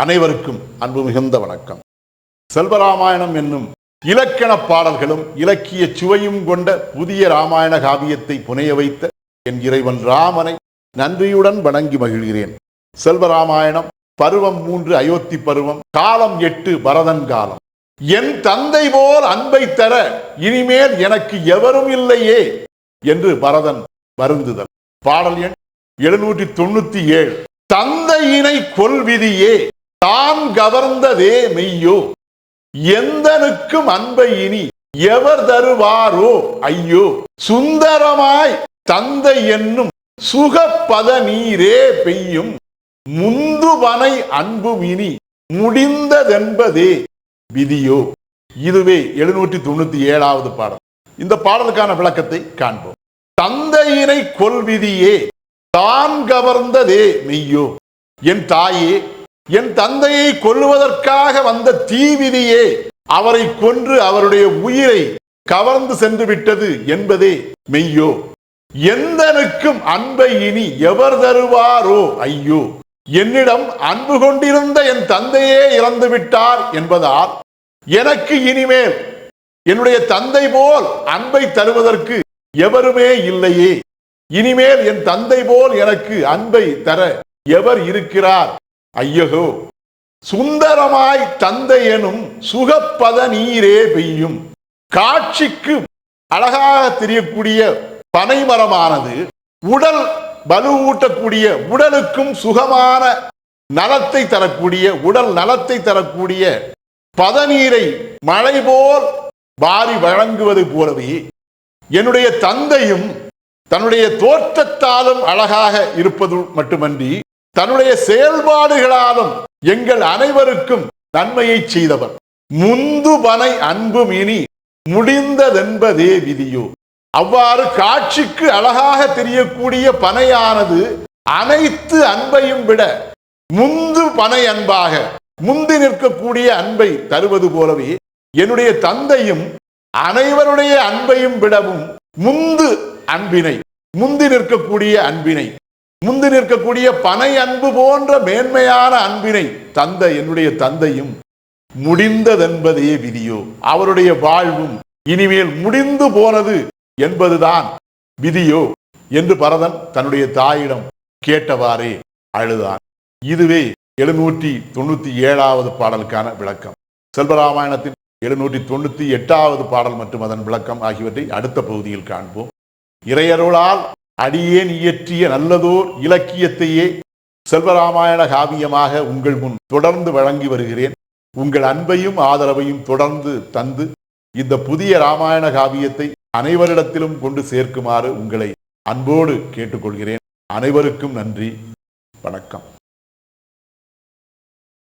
அனைவருக்கும் அன்பு மிகுந்த வணக்கம். செல்வராமாயணம் என்னும் இலக்கண பாடல்களும் இலக்கிய சுவையும் கொண்ட புதிய ராமாயண காவியத்தை புனைய வைத்த என் இறைவன் ராமனை நன்றியுடன் வணங்கி மகிழ்கிறேன். செல்வராமாயணம் பருவம் 3 அயோத்தி பருவம், காலம் 8 பரதன் காலம். என் தந்தை போல் அன்பை தர இனிமேல் எனக்கு எவரும் இல்லையே என்று பரதன் வருந்துதல். பாடல் எண் 797. தந்தையினை கொல்விதியே தான் கவர்ந்ததே மெய்யோ, எந்தனுக்கும் அன்பை இனி எவர் தருவாரோ ஐயோ, சுந்தரமாய் தந்தை என்னும் சுகப்பத நீரே பெய்யும், முந்துவனை அன்பும் இனி முடிந்ததென்பதே விதியோ. இதுவே 797வது பாடல். இந்த பாடலுக்கான விளக்கத்தை காண்போம். தந்தையினை கொல்விதியே தான் கவர்ந்ததே மெய்யோ, என் தாயே, என் தந்தையை கொல்லுவதற்காக வந்த தீவிதியே அவரை கொன்று அவருடைய உயிரை கவர்ந்து சென்று விட்டது என்பதே மெய்யோ, எந்தனுக்கும் அன்பை இனி எவர் தருவாரோ ஐயோ, என்னிடம் அன்பு கொண்டிருந்த என் தந்தையே இறந்து விட்டார் என்பதால் எனக்கு இனிமேல் என்னுடைய தந்தை போல் அன்பை தருவதற்கு எவருமே இல்லையே, இனிமேல் என் தந்தை போல் எனக்கு அன்பை தர எவர் இருக்கிறார் ஐயகோ, சுந்தரமாய் தந்தை எனும் சுகப்பத நீரே பெய்யும். காட்சிக்கு அழகாக தெரியக்கூடிய பனைமரமானது உடல் வலுவூட்டக்கூடிய, உடலுக்கும் சுகமான நலத்தை தரக்கூடிய, உடல் நலத்தை தரக்கூடிய பதநீரை மழை போல் வாரி வழங்குவது போலவே என்னுடைய தந்தையும் தன்னுடைய தோற்றத்தாலும் அழகாக இருப்பது மட்டுமன்றி தன்னுடைய செயல்பாடுகளாலும் எங்கள் அனைவருக்கும் நன்மையை செய்தவர். முந்துபனை அன்பும் இனி முடிந்ததென்பதே விதியோ. அவ்வாறு காட்சிக்கு அழகாக தெரியக்கூடிய பனையானது அனைத்து அன்பையும் விட முந்து பனை அன்பாக முந்தி நிற்கக்கூடிய அன்பை தருவது போலவே என்னுடைய தந்தையும் அனைவருடைய அன்பையும் விடவும் முந்து அன்பினை, முந்தி நிற்கக்கூடிய அன்பினை, முந்தி நிற்கக்கூடிய பனை அன்பு போன்ற மேன்மையான அன்பினை தந்த என்னுடைய தந்தையும் முடிந்ததென்பதே விதியோ, அவருடைய வாழ்வும் இனிமேல் முடிந்து போனது என்பதுதான் விதியோ என்று பரதன் தன்னுடைய தாயிடம் கேட்டவாறே அழுதான். இதுவே 797வது பாடலுக்கான விளக்கம். செல்வராமாயணத்தின் 798வது பாடல் மற்றும் அதன் விளக்கம் ஆகியவற்றை அடுத்த பகுதியில் காண்போம். இறையருளால் அடியேன் இயற்றிய நல்லதோர் இலக்கியத்தையே செல்வராமாயண காவியமாக உங்கள் முன் தொடர்ந்து வழங்கி வருகிறேன். உங்கள் அன்பையும் ஆதரவையும் தொடர்ந்து தந்து இந்த புதிய ராமாயண காவியத்தை அனைவரிடத்திலும் கொண்டு சேர்க்குமாறு உங்களை அன்போடு கேட்டுக்கொள்கிறேன். அனைவருக்கும் நன்றி, வணக்கம்.